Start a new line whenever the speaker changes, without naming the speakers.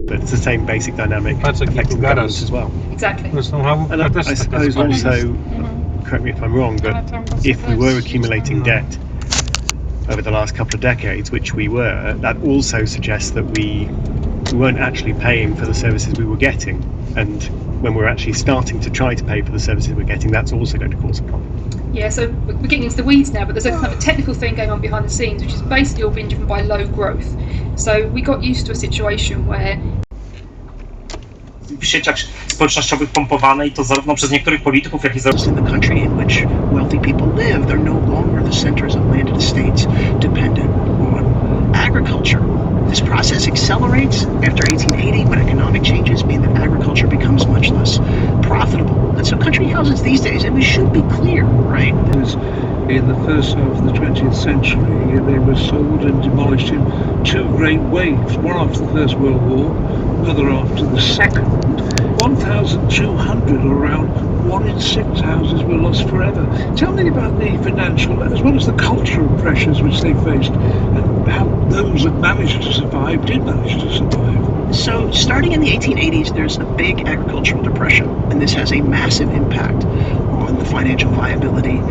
But it's the same basic dynamic affecting governments as well.
Exactly.
And I suppose also, correct me if I'm wrong, but if we were accumulating debt over the last couple of decades, which we were, that also suggests that we weren't actually paying for the services we were getting. And when we're actually starting to try to pay for the services we're getting, that's also going to cause a problem.
Yeah, so we're getting into the weeds now, but there's a kind of a technical thing going on behind the scenes, which is basically all being driven by low growth. So we got used to a situation where
w sieciach społecznościowych pompowane i to zarówno przez niektórych polityków, jak i
in the country in which wealthy people live. They're no longer the centers of landed estates dependent on agriculture. This process accelerates after 1880 when economic changes mean that agriculture becomes much less profitable. And so country houses these days, and we should be clear, right?
In the first half of the 20th century, they were sold and demolished in two great waves, one after the First World War, another after the Second. 1,200, or around 1 in 6 houses were lost forever. Tell me about the financial as well as the cultural pressures which they faced, and how those that managed to survive did manage to survive.
So starting in the 1880s, there's a big agricultural depression, and this has a massive impact on the financial viability